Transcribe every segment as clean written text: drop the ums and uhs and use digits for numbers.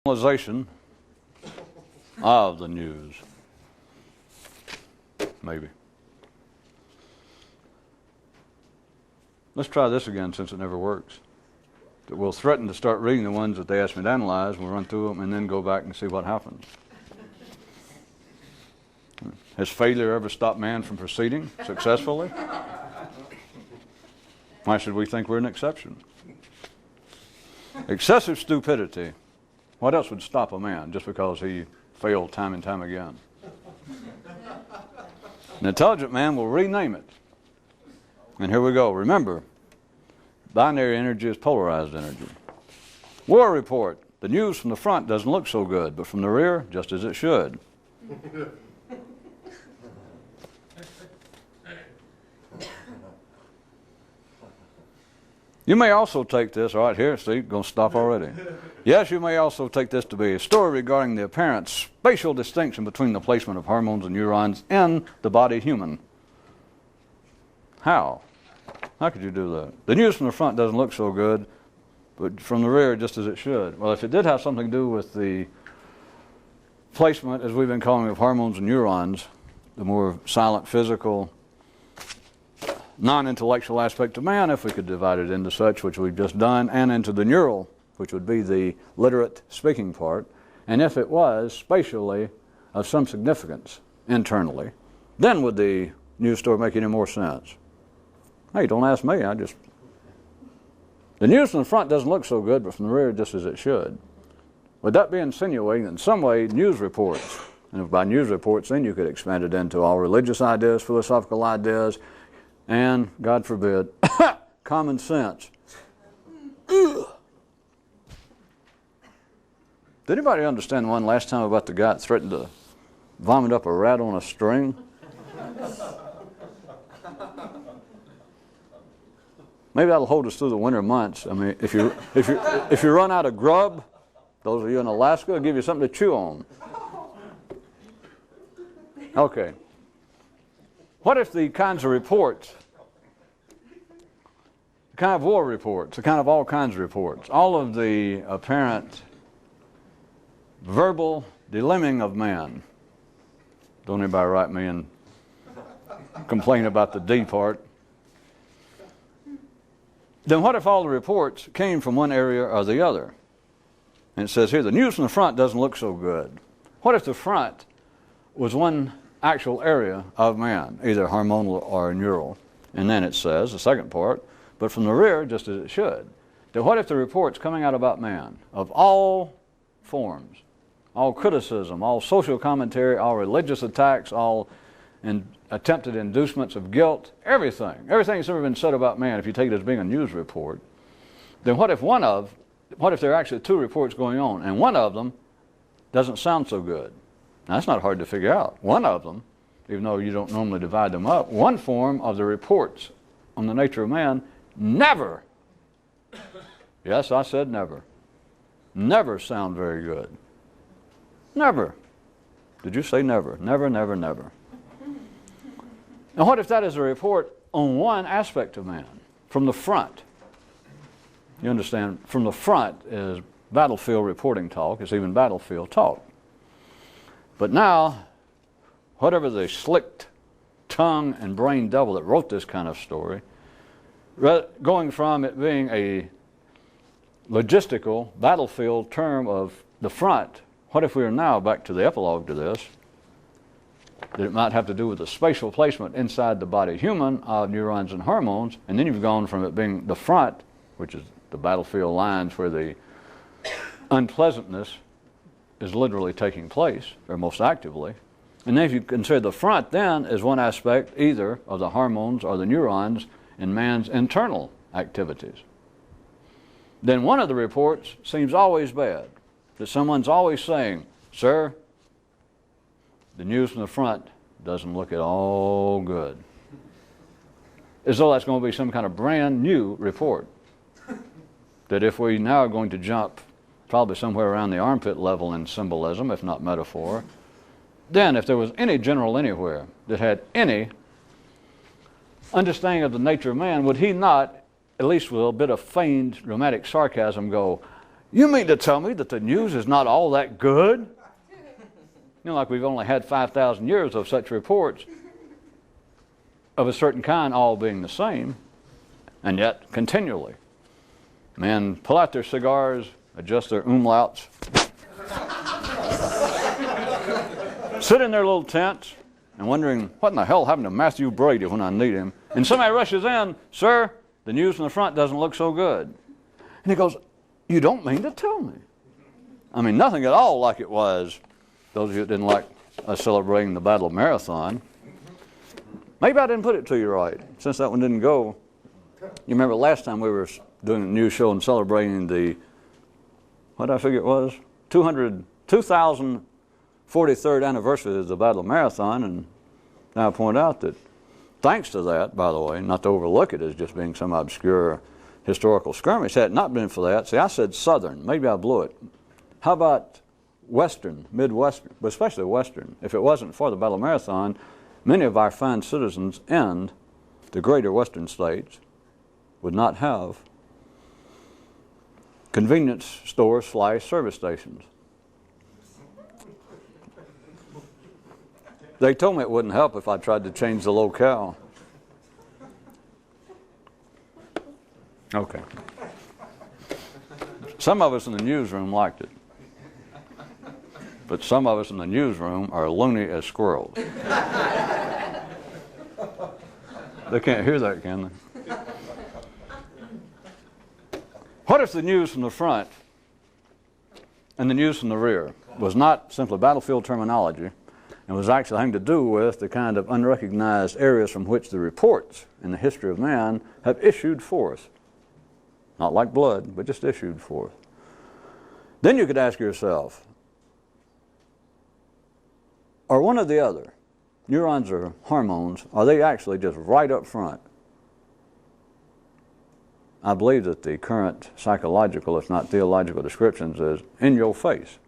Analyzation of the news. Maybe. Let's try this again since it never works. We'll threaten to start reading the ones that they asked me to analyze. We'll run through them and then go back and see what happens. Has failure ever stopped man from proceeding successfully? Why should we think we're an exception? Excessive stupidity. What else would stop a man just because he failed time and time again? An intelligent man will rename it. And here we go. Remember, binary energy is polarized energy. War report. The news from the front doesn't look so good, but from the rear, just as it should. You may also take this, all right, here, see, going to stop already. Yes, you may also take this to be a story regarding the apparent spatial distinction between the placement of hormones and neurons in the body human. How? How could you do that? The news from the front doesn't look so good, but from the rear, just as it should. Well, if it did have something to do with the placement, as we've been calling it, of hormones and neurons, the more silent, physical, non-intellectual aspect of man, if we could divide it into such, which we've just done, and into the neural, which would be the literate speaking part, and if it was spatially of some significance internally, then would the news story make any more sense? Hey, don't ask me, the news from the front doesn't look so good, but from the rear, just as it should. Would that be insinuating that in some way news reports, and if by news reports, then you could expand it into all religious ideas, philosophical ideas, and, God forbid, common sense. Ugh. Did anybody understand the one last time about the guy that threatened to vomit up a rat on a string? Maybe that'll hold us through the winter months. I mean, if you run out of grub, those of you in Alaska, it'll give you something to chew on. Okay. What if the kinds of reports, the kind of war reports, the kind of all kinds of reports, all of the apparent verbal delemming of man, don't anybody write me and complain about the D part, then what if all the reports came from one area or the other? And it says here, the news from the front doesn't look so good. What if the front was one actual area of man, either hormonal or neural? And then it says, the second part, but from the rear, just as it should. Then what if the reports coming out about man, of all forms, all criticism, all social commentary, all religious attacks, all attempted inducements of guilt, everything that's ever been said about man, if you take it as being a news report, then what if there are actually two reports going on, and one of them doesn't sound so good? Now, that's not hard to figure out. One of them, even though you don't normally divide them up, one form of the reports on the nature of man never, yes, I said never sound very good. Never. Did you say never? Never, never, never. Now, what if that is a report on one aspect of man, from the front? You understand, from the front is battlefield reporting talk, it's even battlefield talk. But now, whatever the slick tongue and brain devil that wrote this kind of story, going from it being a logistical battlefield term of the front, what if we are now back to the epilogue to this, that it might have to do with the spatial placement inside the body human of neurons and hormones, and then you've gone from it being the front, which is the battlefield lines where the unpleasantness is literally taking place, or most actively. And then if you consider the front then as one aspect either of the hormones or the neurons in man's internal activities, then one of the reports seems always bad, that someone's always saying, sir, the news from the front doesn't look at all good. As though that's going to be some kind of brand new report. That if we now are going to jump probably somewhere around the armpit level in symbolism, if not metaphor, then if there was any general anywhere that had any understanding of the nature of man, would he not, at least with a bit of feigned dramatic sarcasm, go, You mean to tell me that the news is not all that good? You know, like we've only had 5,000 years of such reports of a certain kind all being the same, and yet continually. Men pull out their cigars, adjust their umlauts, sit in their little tents, and wondering, what in the hell happened to Matthew Brady when I need him? And somebody rushes in, sir, the news from the front doesn't look so good. And he goes, you don't mean to tell me. I mean, nothing at all like it was. Those of you that didn't like us celebrating the Battle of Marathon, maybe I didn't put it to you right, since that one didn't go. You remember last time we were doing a news show and celebrating the, what did I figure it was? 2043rd anniversary of the Battle of Marathon, and now I point out that thanks to that, by the way, not to overlook it as just being some obscure historical skirmish, had it not been for that, see, I said Southern, maybe I blew it. How about Western, Midwestern, but especially Western? If it wasn't for the Battle of Marathon, many of our fine citizens in the greater Western states would not have convenience stores / service stations. They told me it wouldn't help if I tried to change the locale. Okay. Some of us in the newsroom liked it. But some of us in the newsroom are loony as squirrels. They can't hear that, can they? What if the news from the front and the news from the rear was not simply battlefield terminology and was actually having to do with the kind of unrecognized areas from which the reports in the history of man have issued forth? Not like blood, but just issued forth. Then you could ask yourself, are one or the other, neurons or hormones, are they actually just right up front? I believe that the current psychological, if not theological descriptions is in your face.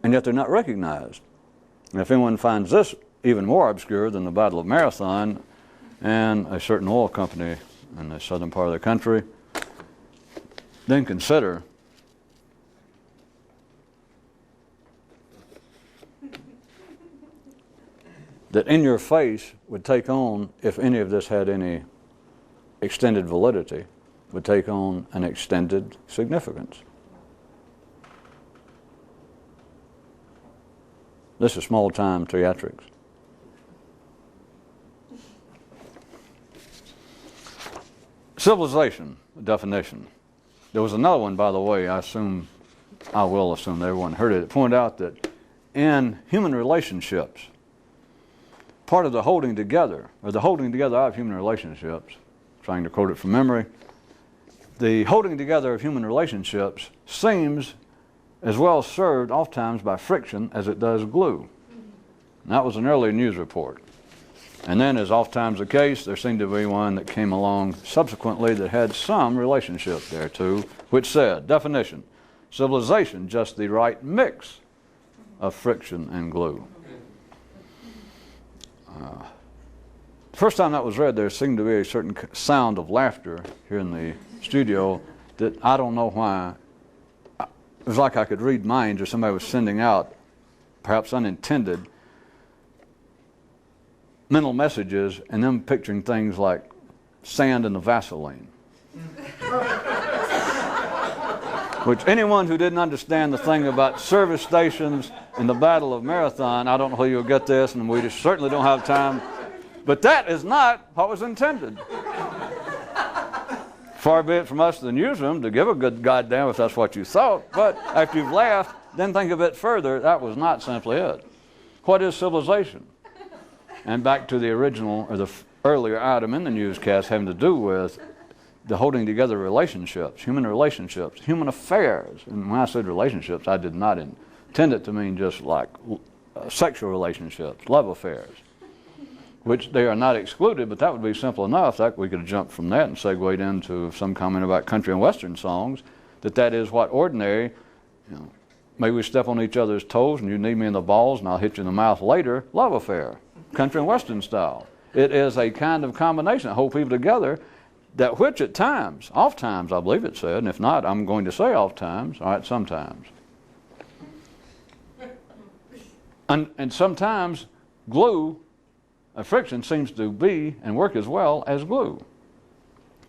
And yet they're not recognized. And if anyone finds this even more obscure than the Battle of Marathon and a certain oil company in the southern part of the country, then consider that in your face would take on, if any of this had any extended validity, would take on an extended significance. This is small-time theatrics. Civilization, definition. There was another one, by the way, I will assume that everyone heard it. It pointed out that in human relationships, part of the holding together, or the holding together of human relationships, trying to quote it from memory, the holding together of human relationships seems as well served oftentimes by friction as it does glue. And that was an early news report. And then, as oftentimes the case, there seemed to be one that came along subsequently that had some relationship there too, which said, definition, civilization, just the right mix of friction and glue. The first time that was read, there seemed to be a certain sound of laughter here in the studio that I don't know why. It was like I could read minds, or somebody was sending out, perhaps unintended, mental messages, and them picturing things like sand in the Vaseline. Which anyone who didn't understand the thing about service stations and the Battle of Marathon, I don't know how you'll get this, and we just certainly don't have time. But that is not what was intended. Far be it from us in the newsroom to give a good goddamn if that's what you thought, but after you've laughed, then think of it further. That was not simply it. What is civilization? And back to the original, or the earlier item in the newscast having to do with the holding together relationships, human affairs. And when I said relationships, I did not intend it to mean just like sexual relationships, love affairs, which they are not excluded, but that would be simple enough. That we could jump from that and segued into some comment about country and western songs, that is what ordinary, maybe we step on each other's toes and you knee me in the balls and I'll hit you in the mouth later, love affair, country and western style. It is a kind of combination that hold people together that which at times, oft times I believe it said, and if not, I'm going to say oft times, all right, sometimes. And sometimes glue, friction seems to be and work as well as glue.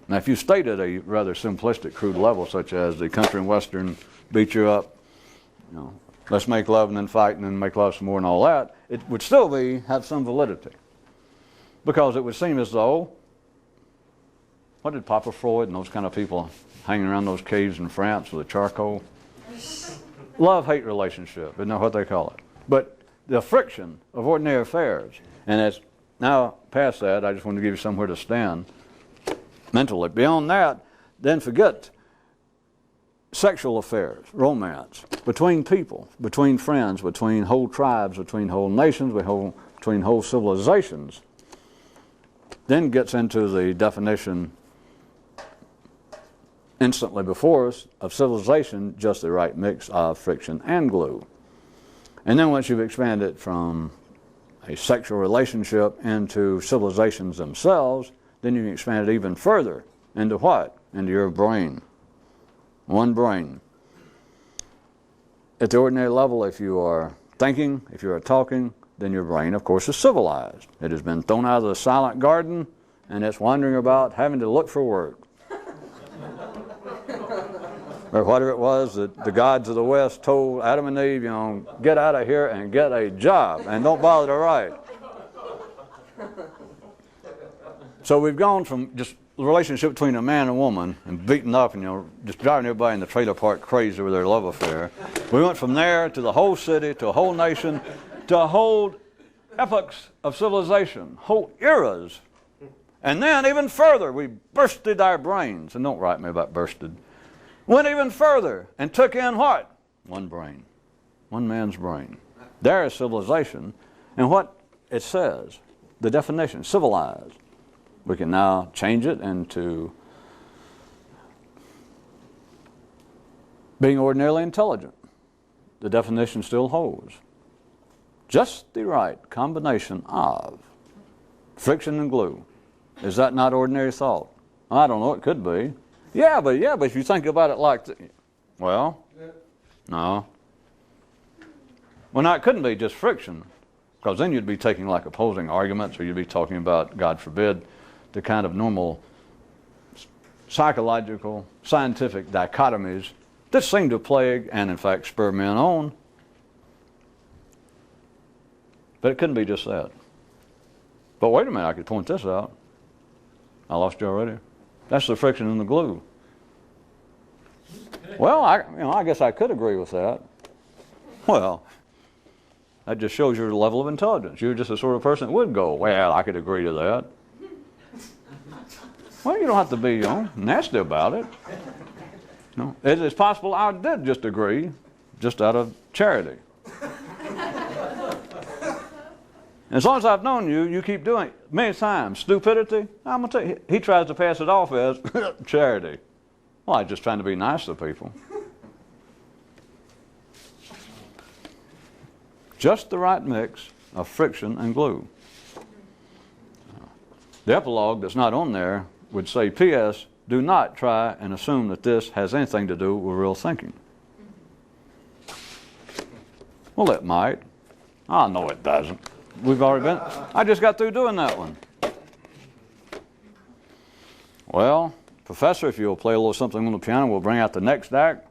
Now, if you state at a rather simplistic, crude level, such as the country and western beat you up, you know, let's make love and then fight and then make love some more and all that, it would still have some validity. Because it would seem as though, what did Papa Freud and those kind of people hanging around those caves in France with the charcoal? Love-hate relationship, isn't that what they call it? But the friction of ordinary affairs, and it's now past that, I just want to give you somewhere to stand mentally. Beyond that, then forget sexual affairs, romance, between people, between friends, between whole tribes, between whole nations, between whole civilizations. Then gets into the definition instantly before us of civilization, just the right mix of friction and glue. And then once you've expanded from a sexual relationship into civilizations themselves, then you can expand it even further into what? Into your brain. One brain. At the ordinary level, if you are thinking, if you are talking, then your brain, of course, is civilized. It has been thrown out of the silent garden, and it's wandering about having to look for work. Or whatever it was that the gods of the West told Adam and Eve, you know, get out of here and get a job, and don't bother to write. So we've gone from just the relationship between a man and woman and beating up and, you know, just driving everybody in the trailer park crazy with their love affair. We went from there to the whole city, to a whole nation, to whole epochs of civilization, whole eras. And then even further, we bursted our brains. And don't write me about bursted. Went even further and took in what? One brain. One man's brain. There is civilization. And what it says, the definition, civilized. We can now change it into being ordinarily intelligent. The definition still holds. Just the right combination of friction and glue. Is that not ordinary thought? I don't know, it could be. Yeah, but if you think about it like that, well, no. Well, no, it couldn't be just friction, because then you'd be taking like opposing arguments, or you'd be talking about, God forbid, the kind of normal psychological, scientific dichotomies that seem to plague and, in fact, spur men on. But it couldn't be just that. But wait a minute, I could point this out. I lost you already. That's the friction and the glue. Well, I guess I could agree with that. Well, that just shows your level of intelligence. You're just the sort of person that would go, well, I could agree to that. Well, you don't have to be, nasty about it. No, it's possible I did just agree, just out of charity. As long as I've known you, you keep doing it many times. Stupidity, I'm going to tell you, he tries to pass it off as charity. Well, I'm just trying to be nice to people. Just the right mix of friction and glue. The epilogue that's not on there would say, P.S., do not try and assume that this has anything to do with real thinking. Well, it might. Oh, no, it doesn't. We've already been. I just got through doing that one. Well, Professor, if you'll play a little something on the piano, we'll bring out the next act.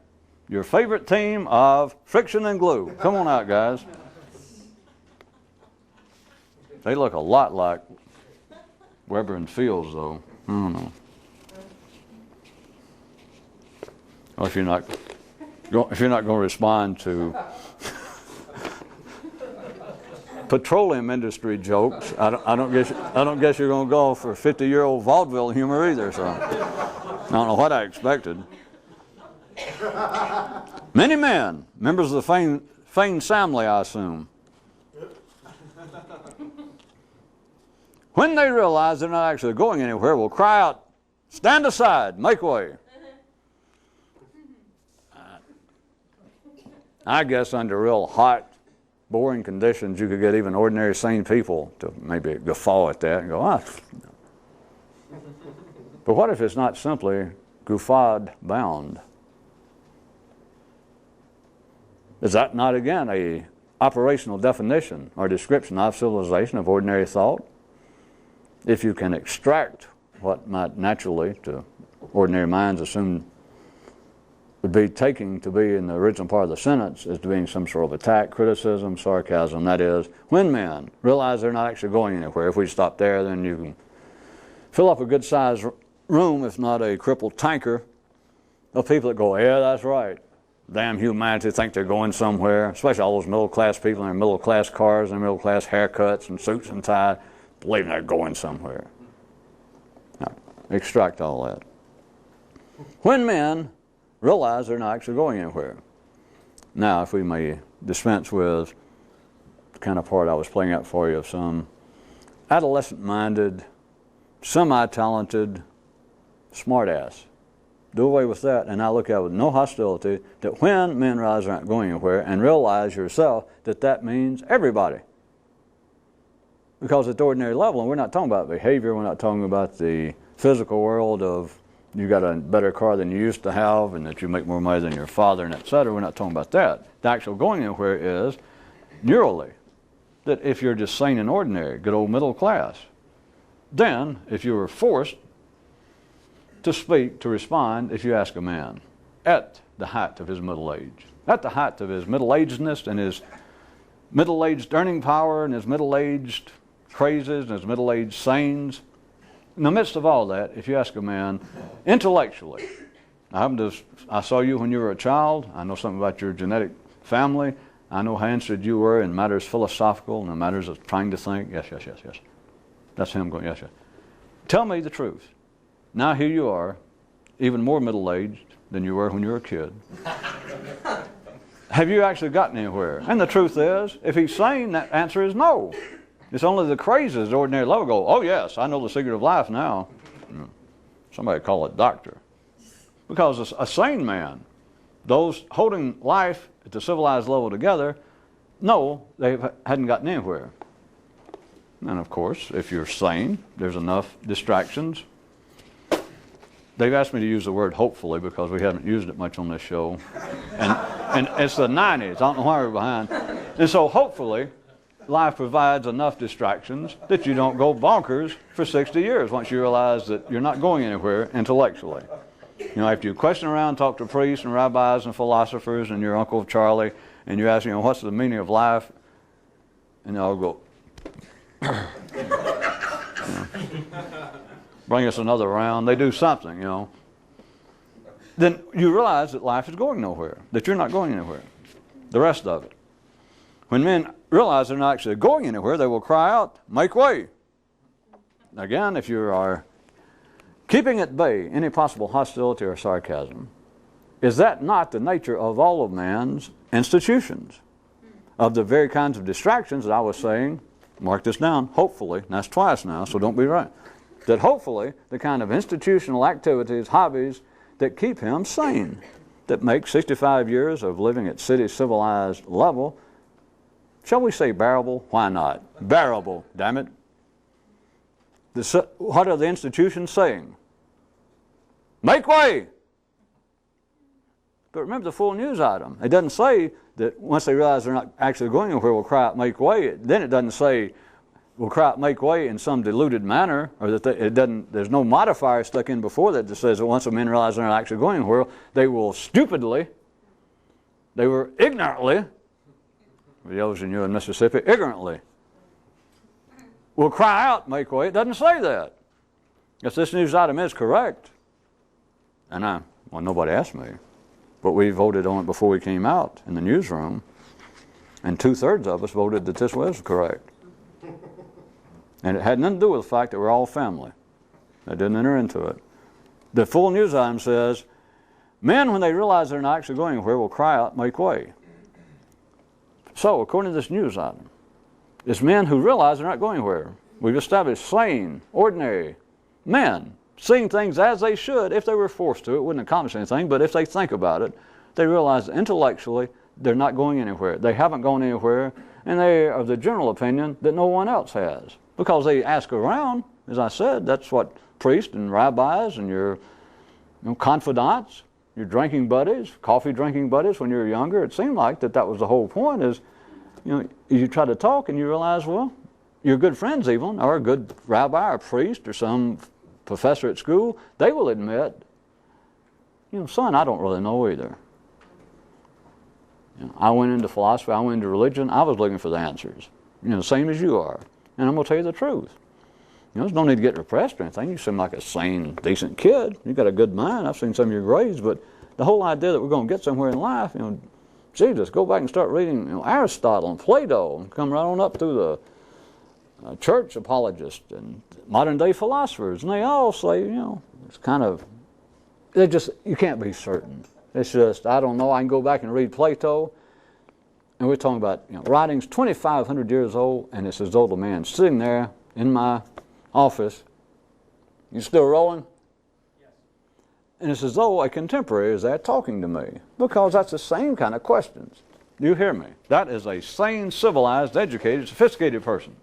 Your favorite team of friction and glue. Come on out, guys. They look a lot like Weber and Fields, though. I don't know. Well, if you're not going to respond to petroleum industry jokes, I don't guess you're going to go for 50-year-old vaudeville humor either. So I don't know what I expected. Many men, members of the famed family, I assume, when they realize they're not actually going anywhere, will cry out, "Stand aside, make way." I guess under real hot, boring conditions, you could get even ordinary sane people to maybe guffaw at that and go, But what if it's not simply gufad bound? Is that not again a operational definition or description of civilization of ordinary thought? If you can extract what might naturally to ordinary minds assume would be taking to be in the original part of the sentence as being some sort of attack, criticism, sarcasm, that is, when men realize they're not actually going anywhere. If we stop there, then you can fill up a good-sized room, if not a crippled tanker, of people that go, yeah, that's right. Damn humanity think they're going somewhere, especially all those middle-class people in their middle-class cars and middle-class haircuts and suits and ties, believing they're going somewhere. Now, extract all that. When men realize they're not actually going anywhere. Now, if we may dispense with the kind of part I was playing out for you of some adolescent-minded, semi-talented smartass. Do away with that, and I look at it with no hostility, that when men realize they're not going anywhere, and realize yourself that that means everybody. Because at the ordinary level, and we're not talking about behavior, we're not talking about the physical world of you got a better car than you used to have, and that you make more money than your father, and etc. We're not talking about that. The actual going anywhere is neurally, that if you're just sane and ordinary, good old middle class, then if you were forced to speak, to respond, if you ask a man at the height of his middle age, at the height of his middle-agedness and his middle-aged earning power and his middle-aged crazes and his middle-aged sanes, in the midst of all that, if you ask a man intellectually, I saw you when you were a child, I know something about your genetic family, I know how interested you were in matters philosophical and in matters of trying to think, yes. That's him going, yes. Tell me the truth. Now here you are, even more middle-aged than you were when you were a kid. Have you actually gotten anywhere? And the truth is, if he's sane, that answer is no. It's only the crazes at ordinary level go, oh yes, I know the secret of life now. Somebody call it doctor. Because a sane man, those holding life at the civilized level together, no, they hadn't gotten anywhere. And of course, if you're sane, there's enough distractions. They've asked me to use the word hopefully because we haven't used it much on this show. And it's the 90s. I don't know why we're behind. And so hopefully, life provides enough distractions that you don't go bonkers for 60 years once you realize that you're not going anywhere intellectually. You know, after you question around, talk to priests and rabbis and philosophers and your Uncle Charlie, and you ask, you know, what's the meaning of life? And they'll go, bring us another round. They do something, you know. Then you realize that life is going nowhere, that you're not going anywhere. The rest of it. When men realize they're not actually going anywhere, they will cry out, make way. Again, if you are keeping at bay any possible hostility or sarcasm, is that not the nature of all of man's institutions? Of the very kinds of distractions that I was saying, mark this down, hopefully, and that's twice now, so don't be right, that hopefully the kind of institutional activities, hobbies that keep him sane, that make 65 years of living at city civilized level, shall we say bearable? Why not? Bearable, damn it. What are the institutions saying? Make way! But remember the full news item. It doesn't say that once they realize they're not actually going anywhere, we'll cry out, make way. Then it doesn't say we'll cry out, make way in some diluted manner, or that there's no modifier stuck in before that says that once the men realize they're not actually going anywhere, they will stupidly, they were ignorantly, for those of you in Mississippi, ignorantly, will cry out, make way. It doesn't say that. If this news item is correct, and well, nobody asked me, but we voted on it before we came out in the newsroom, and 2/3 of us voted that this was correct. And it had nothing to do with the fact that we're all family. That didn't enter into it. The full news item says, men, when they realize they're not actually going anywhere, will cry out, make way. So, according to this news item, it's men who realize they're not going anywhere. We've established sane, ordinary men, seeing things as they should if they were forced to. It wouldn't accomplish anything, but if they think about it, they realize intellectually they're not going anywhere. They haven't gone anywhere, and they are of the general opinion that no one else has. Because they ask around, as I said, that's what priests and rabbis and your confidants, your drinking buddies, coffee drinking buddies when you were younger. It seemed like that was the whole point is, you try to talk and you realize, well, your good friends even, or a good rabbi or priest or some professor at school, they will admit, son, I don't really know either. I went into philosophy, I went into religion, I was looking for the answers, same as you are. And I'm going to tell you the truth. There's no need to get repressed or anything. You seem like a sane, decent kid. You've got a good mind. I've seen some of your grades, but the whole idea that we're going to get somewhere in life, Jesus, go back and start reading Aristotle and Plato and come right on up through the church apologists and modern day philosophers. And they all say, it's kind of, you can't be certain. It's just, I don't know, I can go back and read Plato. And we're talking about writings 2,500 years old, and it's as though the man sitting there in my office. You still rolling? Yes. And it's as though a contemporary is there talking to me, because that's the same kind of questions. Do you hear me? That is a sane, civilized, educated, sophisticated person.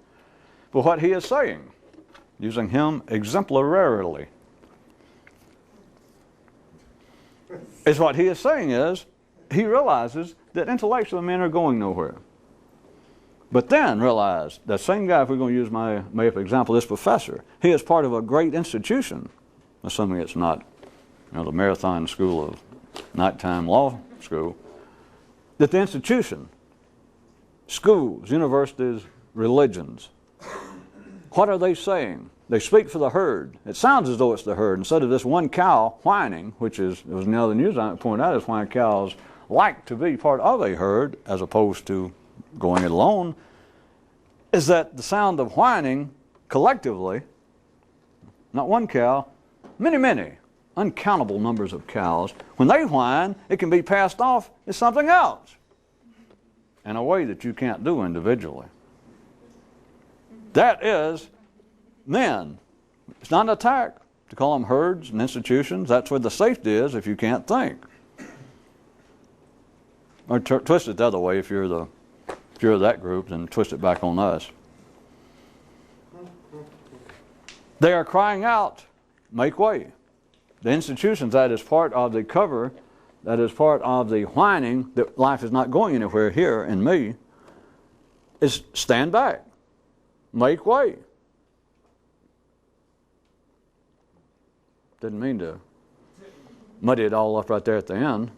But what he is saying, using him exemplarily, is what he is saying is, he realizes that intellectual men are going nowhere. But then realize, that same guy, if we're going to use my example, this professor, he is part of a great institution, assuming it's not the Marathon School of Nighttime Law School, that the institution, schools, universities, religions, what are they saying? They speak for the herd. It sounds as though it's the herd. Instead of this one cow whining, which was another news I pointed out, is why cows like to be part of a herd as opposed to going it alone, is that the sound of whining collectively, not one cow, many, uncountable numbers of cows, when they whine, it can be passed off as something else in a way that you can't do individually. That is men. It's not an attack to call them herds and institutions. That's where the safety is if you can't think. Or twist it the other way if you're that group, then twist it back on us. They are crying out, make way. The institutions, that is part of the cover, that is part of the whining that life is not going anywhere here in me, is stand back, make way. Didn't mean to muddy it all up right there at the end.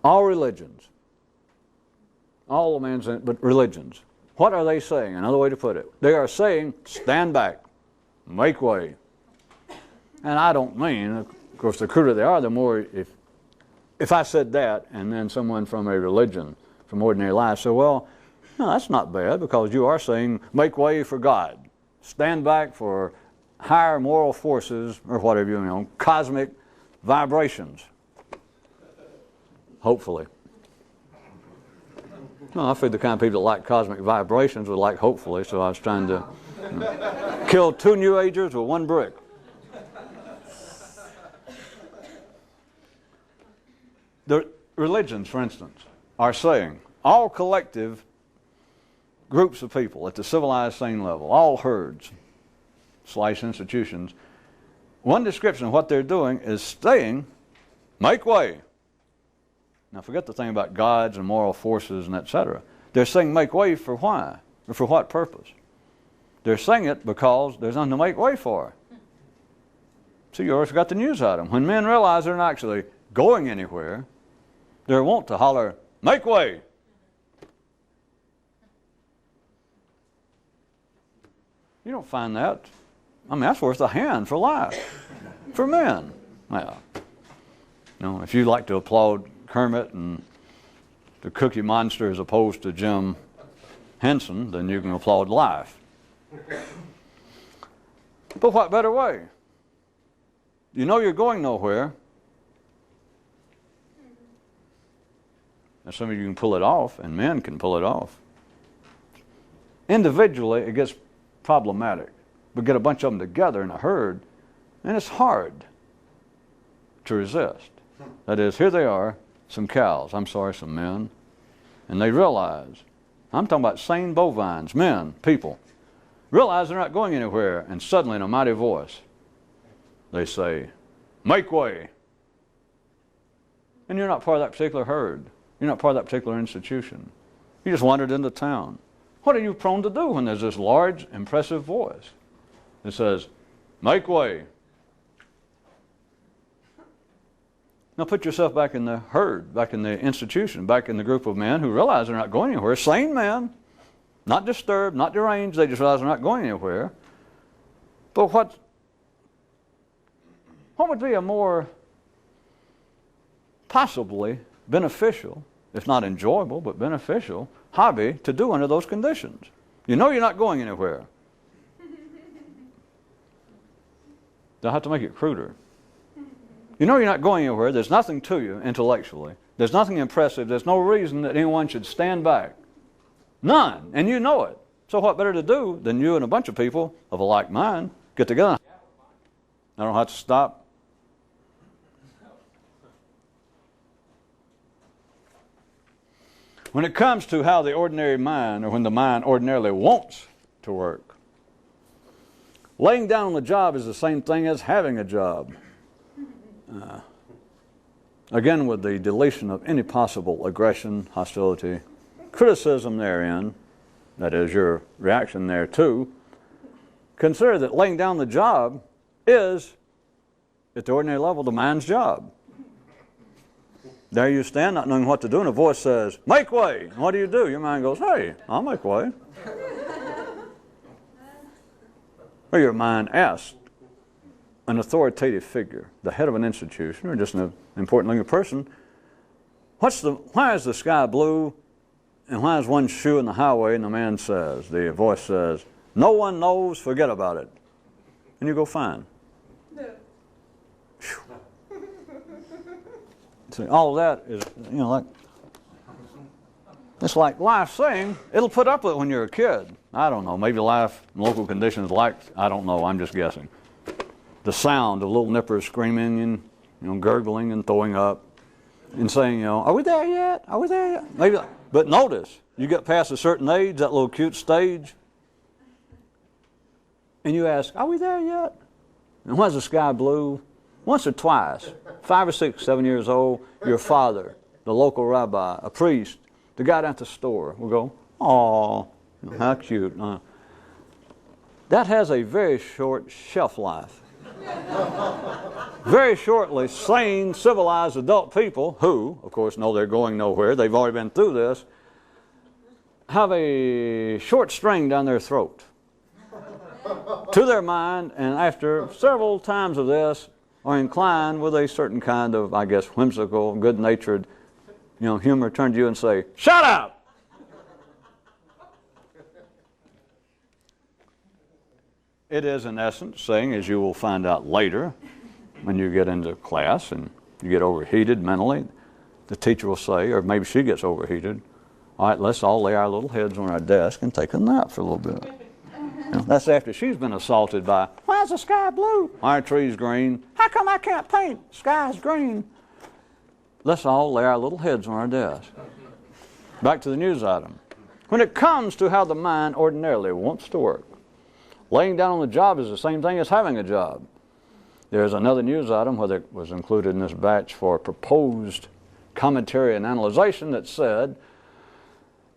All religions, all the man's, but religions, what are they saying? Another way to put it, they are saying, stand back, make way. And I don't mean, of course, the cruder they are, the more, if I said that, and then someone from a religion, from ordinary life, said, well, no, that's not bad, because you are saying, make way for God. Stand back for higher moral forces, or whatever, cosmic vibrations. Hopefully. Well, I figured the kind of people that like cosmic vibrations would like hopefully, so I was trying to kill 2 New Agers with 1 brick. The religions, for instance, are saying, all collective groups of people at the civilized sane level, all herds, / institutions, one description of what they're doing is saying, make way. Now forget the thing about gods and moral forces and etc. They're saying make way for why? Or for what purpose? They're saying it because there's nothing to make way for. See, you always got the news item. When men realize they're not actually going anywhere, they're wont to holler, make way. You don't find that. I mean, that's worth a hand for life. For men. Well, if you like to applaud Kermit and the Cookie Monster as opposed to Jim Henson, then you can applaud life. But what better way? You're going nowhere. And some of you can pull it off, and men can pull it off. Individually, it gets problematic. But get a bunch of them together in a herd, and it's hard to resist. That is, here they are, some cows, some men, and they realize, I'm talking about sane bovines, men, people, realize they're not going anywhere, and suddenly in a mighty voice, they say, "Make way." And you're not part of that particular herd. You're not part of that particular institution. You just wandered into town. What are you prone to do when there's this large, impressive voice that says, "Make way"? Now put yourself back in the herd, back in the institution, back in the group of men who realize they're not going anywhere. Sane men, not disturbed, not deranged. They just realize they're not going anywhere. But what would be a more possibly beneficial, if not enjoyable, but beneficial hobby to do under those conditions? You know you're not going anywhere. They'll have to make it cruder. You know you're not going anywhere. There's nothing to you intellectually. There's nothing impressive. There's no reason that anyone should stand back. None. And you know it. So what better to do than you and a bunch of people of a like mind get together? I don't have to stop. When it comes to how the ordinary mind, or when the mind ordinarily wants to work, laying down on the job is the same thing as having a job. Again, with the deletion of any possible aggression, hostility, criticism therein, that is your reaction there too, consider that laying down the job is, at the ordinary level, the mind's job. There you stand, not knowing what to do, and a voice says, "Make way." And what do? Your mind goes, "Hey, I'll make way." Or your mind asks an authoritative figure, the head of an institution, or just an important looking person, why is the sky blue, and why is one shoe in the highway? And the voice says, "No one knows, forget about it." And you go, "Fine." See, all of that is, it's like life saying, it'll put up with it when you're a kid. I don't know, maybe life in local conditions I don't know, I'm just guessing. The sound of little nippers screaming and gurgling and throwing up and saying, "Are we there yet? Are we there yet?" Maybe, but notice, you get past a certain age, that little cute stage, and you ask, "Are we there yet?" And why's the sky blue? Once or twice, 5 or 6, 7 years old, your father, the local rabbi, a priest, the guy down at the store will go, "Aw, how cute." That has a very short shelf life. Very shortly, sane, civilized adult people who, of course, know they're going nowhere, they've already been through this, have a short string down their throat to their mind, and after several times of this, are inclined with a certain kind of, I guess, whimsical, good-natured, humor, turn to you and say, "Shut up!" It is, in essence, saying, as you will find out later, when you get into class and you get overheated mentally, the teacher will say, or maybe she gets overheated, "All right, let's all lay our little heads on our desk and take a nap for a little bit." That's after she's been assaulted by, "Why's the sky blue? Our tree's green. How come I can't paint? Sky's green." Let's all lay our little heads on our desk. Back to the news item. When it comes to how the mind ordinarily wants to work, laying down on the job is the same thing as having a job. There's another news item, whether it was included in this batch for proposed commentary and analyzation, that said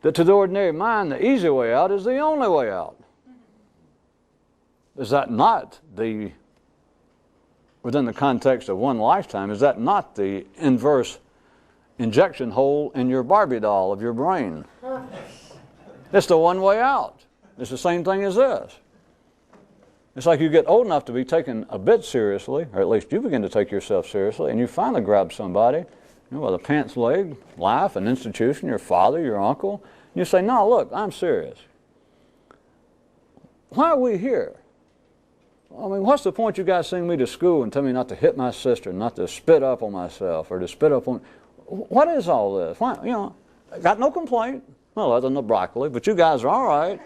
that to the ordinary mind, the easy way out is the only way out. Is that not within the context of one lifetime, is that not the inverse injection hole in your Barbie doll of your brain? It's the one way out. It's the same thing as this. It's like you get old enough to be taken a bit seriously, or at least you begin to take yourself seriously, and you finally grab somebody, by the pants leg, life, an institution, your father, your uncle, and you say, "No, look, I'm serious. Why are we here? I mean, what's the point you guys sending me to school and tell me not to hit my sister, not to spit up on myself, or to spit up on... What is all this? Why, I got no complaint. Well, other than the broccoli, but you guys are all right.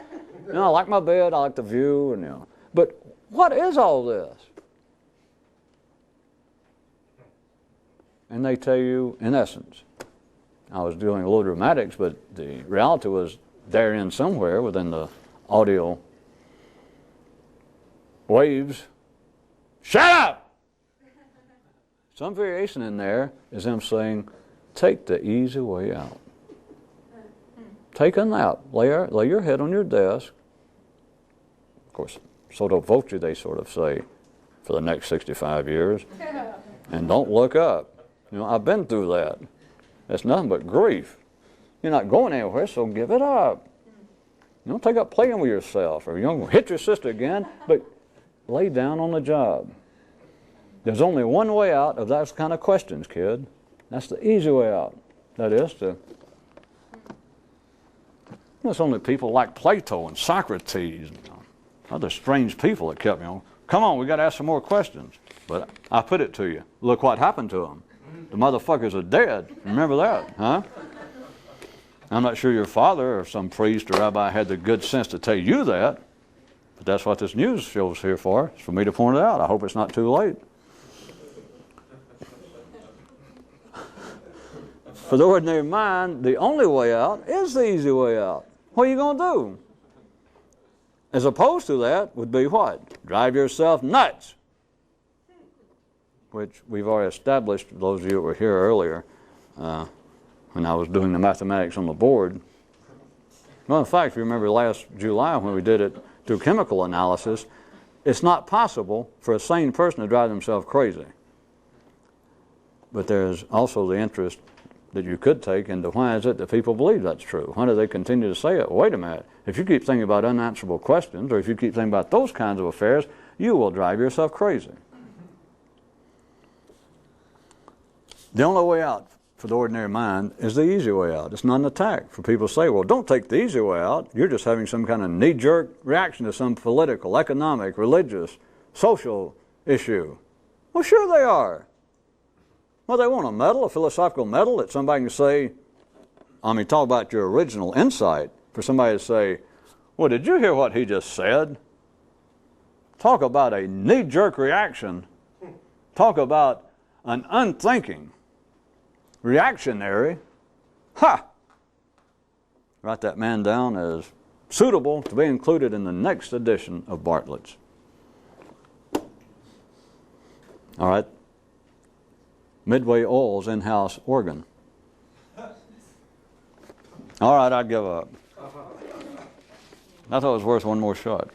I like my bed, I like the view, and But what is all this?" And they tell you, in essence, I was doing a little dramatics, but the reality was therein somewhere within the audio waves, shut up! Some variation in there is them saying, take the easy way out. Take a nap. Lay your head on your desk. Of course, sotto voce, they sort of say, for the next 65 years. And don't look up. You know, I've been through that. That's nothing but grief. You're not going anywhere, so give it up. You don't take up playing with yourself, or you're going to hit your sister again, but lay down on the job. There's only one way out of those kind of questions, kid. That's the easy way out. That is to... There's only people like Plato and Socrates and other strange people that kept me on. Come on, we got to ask some more questions. But I put it to you. Look what happened to them. The motherfuckers are dead. Remember that, huh? I'm not sure your father or some priest or rabbi had the good sense to tell you that, but that's what this news show's here for. It's for me to point it out. I hope it's not too late. For the ordinary mind, the only way out is the easy way out. What are you going to do? As opposed to that would be what? Drive yourself nuts. Which we've already established, those of you that were here earlier, when I was doing the mathematics on the board. Well, in fact, if you remember last July when we did it through chemical analysis, it's not possible for a sane person to drive themselves crazy. But there's also the interest that you could take into why is it that people believe that's true? Why do they continue to say it? Wait a minute. If you keep thinking about unanswerable questions, or if you keep thinking about those kinds of affairs, you will drive yourself crazy. The only way out for the ordinary mind is the easy way out. It's not an attack for people to say, well, don't take the easy way out. You're just having some kind of knee-jerk reaction to some political, economic, religious, social issue. Well, sure they are. Well, they want a medal, a philosophical medal that somebody can say, talk about your original insight, for somebody to say, well, did you hear what he just said? Talk about a knee-jerk reaction. Talk about an unthinking, reactionary. Ha! Write that man down as suitable to be included in the next edition of Bartlett's. All right. Midway Oil's in-house organ. All right, I'd give up. I thought it was worth one more shot.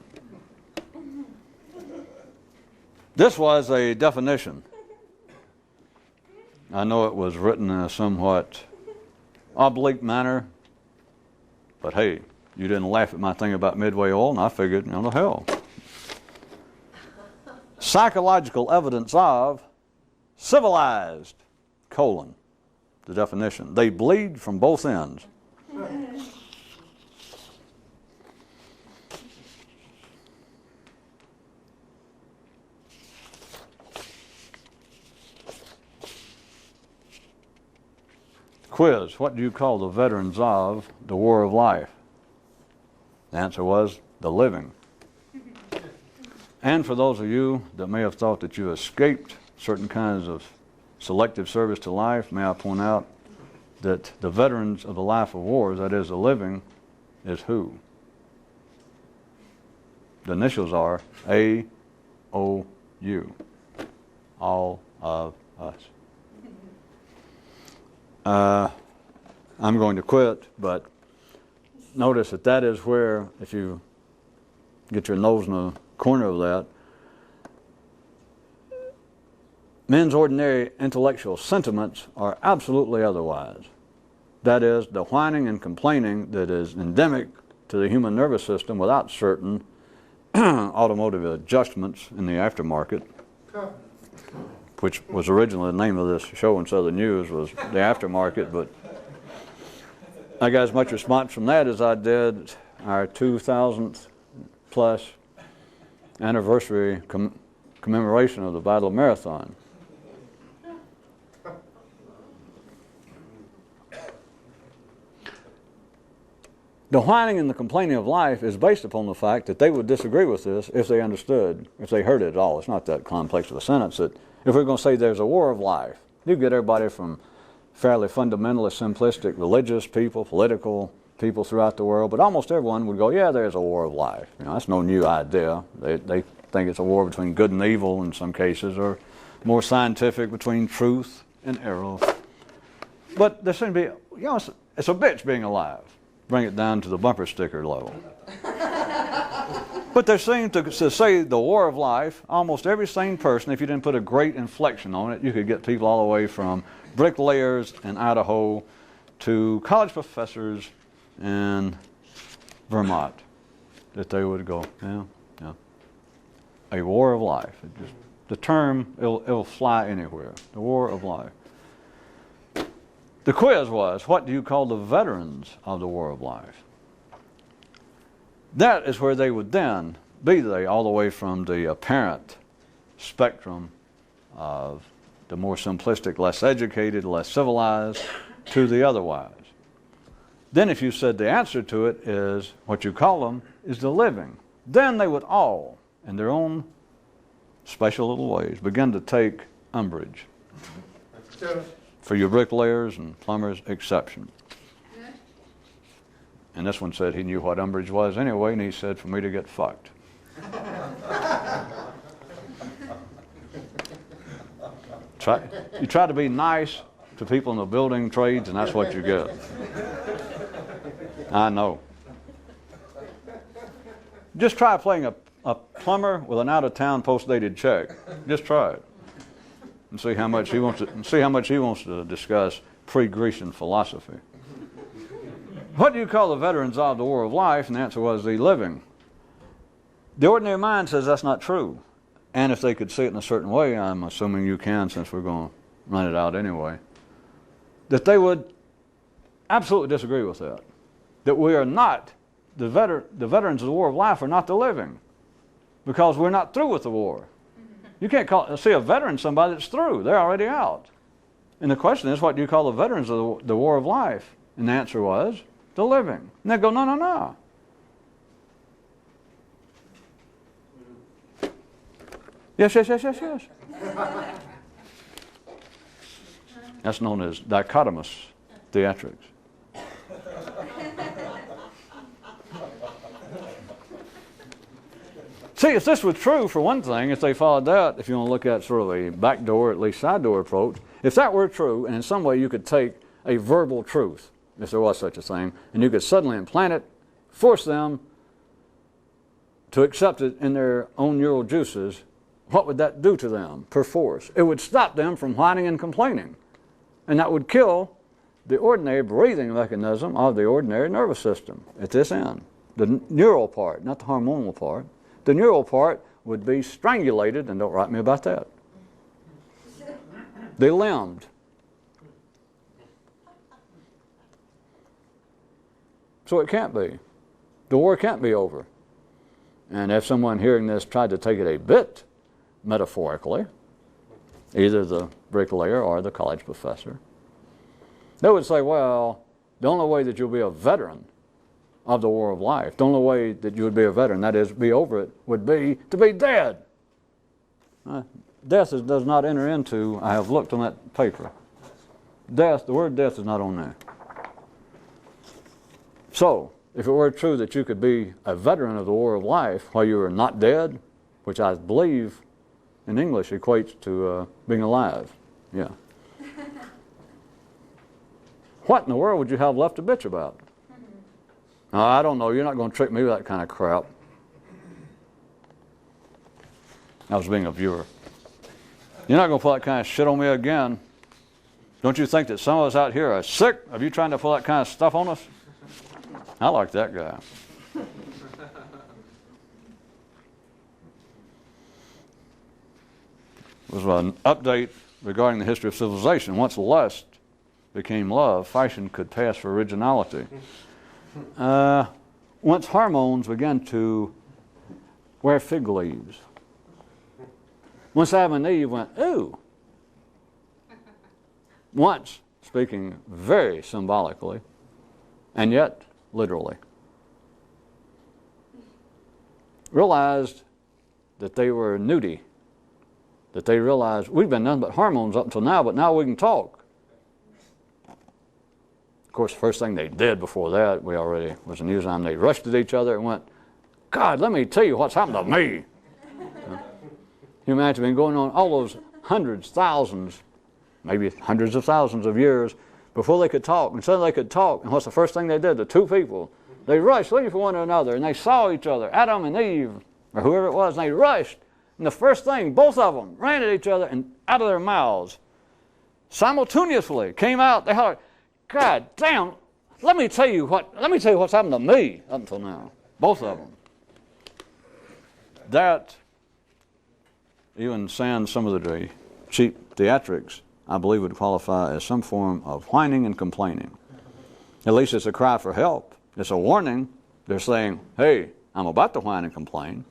This was a definition. I know it was written in a somewhat oblique manner, but hey, you didn't laugh at my thing about Midway Oil, and I figured, the hell. Psychological evidence of civilized, the definition. They bleed from both ends. Quiz, what do you call the veterans of the War of Life? The answer was the living. And for those of you that may have thought that you escaped certain kinds of selective service to life, may I point out that the veterans of the life of wars, that is the living, is who? The initials are A-O-U. All of us. I'm going to quit, but notice that is where, if you get your nose in the corner of that, men's ordinary intellectual sentiments are absolutely otherwise. That is, the whining and complaining that is endemic to the human nervous system without certain automotive adjustments in the aftermarket, which was originally the name of this show in Southern News, was the aftermarket, but I got as much response from that as I did our 2000th plus anniversary commemoration of the Battle of Marathon. The whining and the complaining of life is based upon the fact that they would disagree with this if they understood, if they heard it at all. It's not that complex of a sentence. That if we're going to say there's a war of life, you get everybody from fairly fundamentalist, simplistic, religious people, political people throughout the world, but almost everyone would go, yeah, there's a war of life. That's no new idea. They think it's a war between good and evil in some cases, or more scientific between truth and error. But there seems to be, it's a bitch being alive. Bring it down to the bumper sticker level. But there seems to say the war of life, almost every sane person, if you didn't put a great inflection on it, you could get people all the way from bricklayers in Idaho to college professors in Vermont, that they would go, yeah. A war of life. The term, it'll fly anywhere. The war of life. The quiz was, what do you call the veterans of the war of life? That is where they would then be all the way from the apparent spectrum of the more simplistic, less educated, less civilized, to the otherwise. Then if you said the answer to it is, what you call them, is the living, then they would all, in their own special little ways, begin to take umbrage. For your bricklayers and plumbers, exception. And this one said he knew what umbrage was anyway, and he said, for me to get fucked. You try to be nice to people in the building trades, and that's what you get. I know. Just try playing a plumber with an out-of-town post-dated check. Just try it, and see how much he wants to discuss pre-Grecian philosophy. What do you call the veterans of the war of life? And the answer was the living. The ordinary mind says that's not true. And if they could see it in a certain way, I'm assuming you can, since we're going to run it out anyway, that they would absolutely disagree with that. That we are not, the veterans of the war of life are not the living, because we're not through with the war. You can't see a veteran somebody that's through. They're already out. And the question is, what do you call the veterans of the war of life? And the answer was, the living. And they go, no. Yes. That's known as dichotomous theatrics. See, if this was true, for one thing, if they followed that, if you want to look at sort of a back door, at least side door approach, if that were true, and in some way you could take a verbal truth, if there was such a thing, and you could suddenly implant it, force them to accept it in their own neural juices, what would that do to them, per force? It would stop them from whining and complaining. And that would kill the ordinary breathing mechanism of the ordinary nervous system at this end. The neural part, not the hormonal part. The neural part would be strangulated, and don't write me about that. They limbed. So it can't be. The war can't be over. And if someone hearing this tried to take it a bit metaphorically, either the bricklayer or the college professor, they would say, well, the only way that you'll be a veteran of the war of life, the only way that you would be a veteran, that is, be over it, would be to be dead. Death does not enter into, I have looked on that paper. Death, the word death is not on there. So, if it were true that you could be a veteran of the war of life while you were not dead, which I believe in English equates to being alive, yeah. What in the world would you have left to bitch about? I don't know. You're not going to trick me with that kind of crap. I was being a viewer. You're not going to pull that kind of shit on me again. Don't you think that some of us out here are sick of you trying to pull that kind of stuff on us? I like that guy. It was an update regarding the history of civilization. Once lust became love, fashion could pass for originality. Once hormones began to wear fig leaves. Once Adam and Eve went, ooh. Once, speaking very symbolically, and yet literally, realized that they were nudie, that they realized we've been nothing but hormones up until now, but now we can talk. Of course, the first thing they did before that, was the news on, they rushed at each other and went, God, let me tell you what's happened to me. Humanity has been going on all those hundreds, thousands, maybe hundreds of thousands of years before they could talk. And suddenly they could talk. And what's the first thing they did? The two people, they rushed looking for one another, and they saw each other, Adam and Eve, or whoever it was, and they rushed. And the first thing, both of them ran at each other, and out of their mouths, simultaneously came out, they hollered, God damn, let me tell you what's happened to me up until now. Both of them. That, even sans some of the cheap theatrics, I believe would qualify as some form of whining and complaining. At least it's a cry for help. It's a warning. They're saying, hey, I'm about to whine and complain.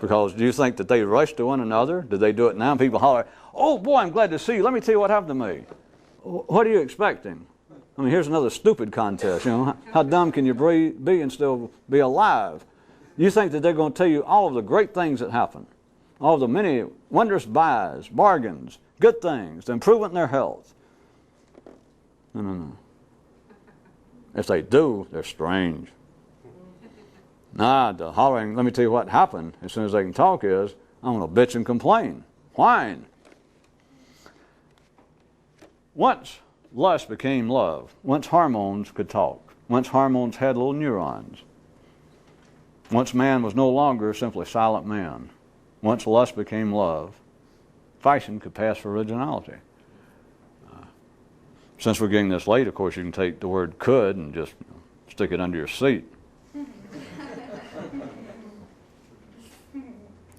Because do you think that they rush to one another? Did they do it now? People holler, oh boy, I'm glad to see you. Let me tell you what happened to me. What are you expecting? I mean, here's another stupid contest. You know, how dumb can you be and still be alive? You think that they're going to tell you all of the great things that happen, all of the many wondrous buys, bargains, good things, the improvement in their health. No. If they do, they're strange. Nah, the hollering, let me tell you what happened as soon as they can talk is, I'm going to bitch and complain, whine. Once lust became love, once hormones could talk, once hormones had little neurons, once man was no longer simply silent man, once lust became love, fashion could pass for originality. Since we're getting this late, of course, you can take the word could and just stick it under your seat.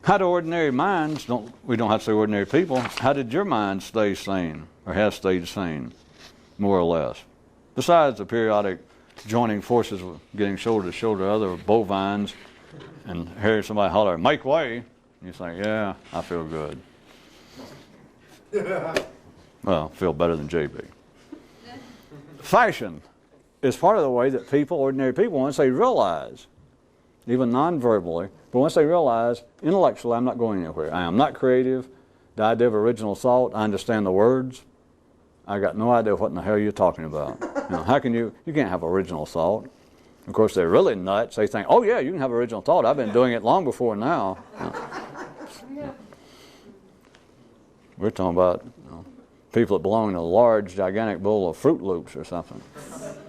How do ordinary minds, we don't have to say ordinary people, how did your mind stay sane or has stayed sane, more or less? Besides the periodic joining forces, getting shoulder to shoulder, other bovines, and hearing somebody holler, make way, and you think, yeah, I feel good. Well, feel better than JB. Fashion is part of the way that people, ordinary people, once they realize, even non-verbally, but once they realize, intellectually, I'm not going anywhere. I am not creative. The idea of original thought, I understand the words. I got no idea what in the hell you're talking about. You know, how can you can't have original thought. Of course, they're really nuts. They think, oh yeah, you can have original thought. I've been doing it long before now. You know. We're talking about people that belong in a large, gigantic bowl of Fruit Loops or something.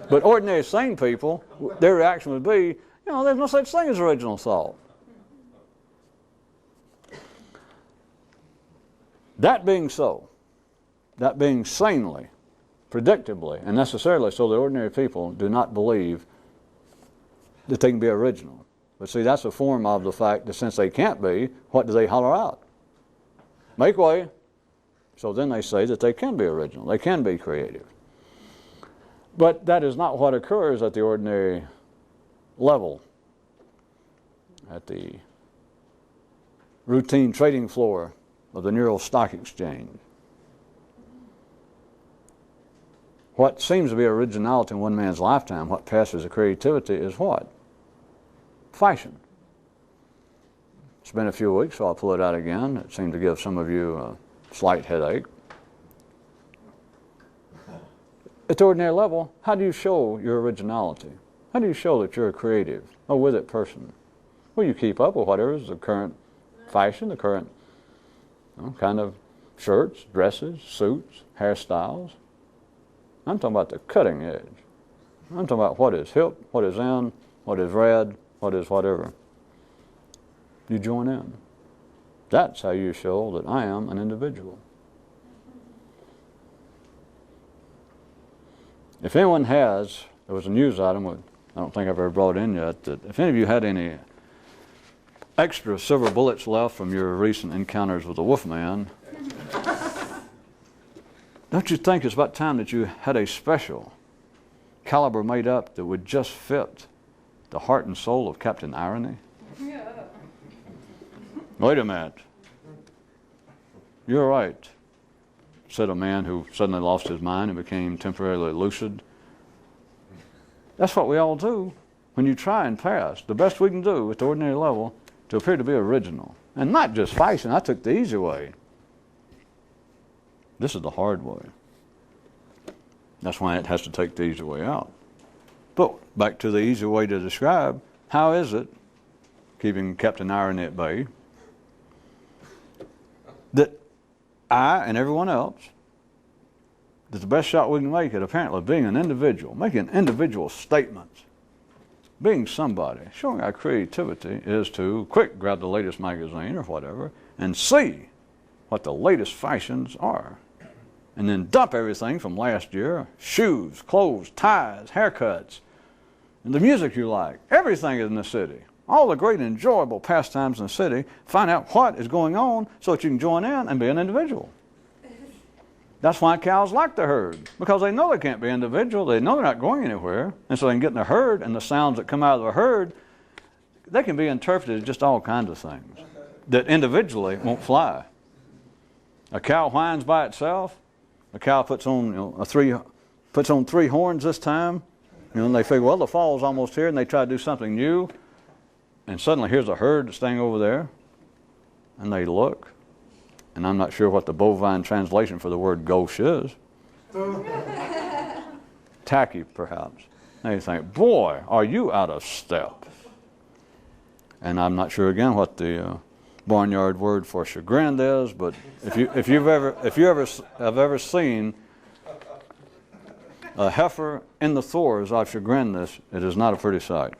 But ordinary sane people, their reaction would be, there's no such thing as original thought. That being so, that being sanely, predictably, and necessarily so, the ordinary people do not believe that they can be original. But see, that's a form of the fact that since they can't be, what do they holler out? Make way. So then they say that they can be original, they can be creative. But that is not what occurs at the ordinary level, at the routine trading floor of the New York Stock Exchange. What seems to be originality in one man's lifetime, what passes as creativity, is what? Fashion. It's been a few weeks, so I'll pull it out again. It seemed to give some of you a slight headache. At the ordinary level, how do you show your originality? How do you show that you're a creative, a with-it person? Well, you keep up with whatever is the current fashion, the current kind of shirts, dresses, suits, hairstyles. I'm talking about the cutting edge. I'm talking about what is hip, what is in, what is red, what is whatever. You join in. That's how you show that I am an individual. If anyone has, there was a news item, I don't think I've ever brought in yet, that if any of you had any extra silver bullets left from your recent encounters with the Wolfman, don't you think it's about time that you had a special caliber made up that would just fit the heart and soul of Captain Irony? Yeah. Wait a minute. You're right, said a man who suddenly lost his mind and became temporarily lucid. That's what we all do when you try and pass. The best we can do at the ordinary level to appear to be original. And not just fashion. I took the easy way. This is the hard way. That's why it has to take the easy way out. But back to the easy way to describe, how is it, keeping Captain Irony at bay, that I and everyone else, that the best shot we can make at apparently being an individual, making individual statements, being somebody, showing our creativity is to quick grab the latest magazine or whatever and see what the latest fashions are. And then dump everything from last year, shoes, clothes, ties, haircuts, and the music you like, everything in the city. All the great enjoyable pastimes in the city, find out what is going on so that you can join in and be an individual. That's why cows like the herd, because they know they can't be individual, they know they're not going anywhere, and so they can get in the herd, and the sounds that come out of the herd, they can be interpreted as just all kinds of things that individually won't fly. A cow whines by itself. A cow puts on, puts on 3 horns this time, and they figure, well, the fall's almost here, and they try to do something new, and suddenly here's a herd staying over there, and they look, and I'm not sure what the bovine translation for the word gauche is. Tacky, perhaps. And you think, boy, are you out of step? And I'm not sure again what the barnyard word for chagrined is, but if you have ever seen a heifer in the thors of chagrinness, it is not a pretty sight.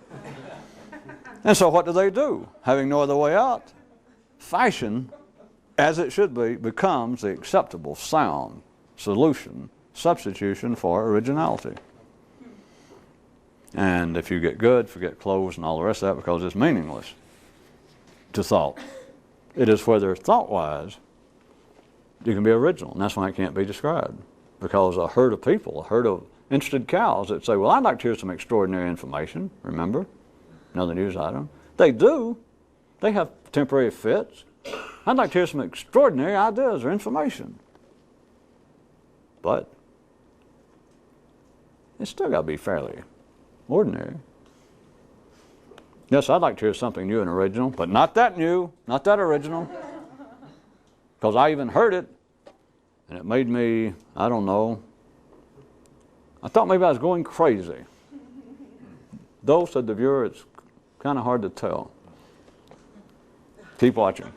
And so what do? Having no other way out, fashion, as it should be, becomes the acceptable sound, solution, substitution for originality. And if you get good, forget clothes and all the rest of that because it's meaningless to thought. It is whether thought-wise you can be original, and that's why it can't be described. Because a herd of people, a herd of interested cows that say, well, I'd like to hear some extraordinary information, remember? Another news item. They do. They have temporary fits. I'd like to hear some extraordinary ideas or information. But it's still got to be fairly ordinary. Yes, I'd like to hear something new and original, but not that new, not that original. Because I even heard it, and it made me, I don't know, I thought maybe I was going crazy. Though, said the viewer, it's kind of hard to tell. Keep watching.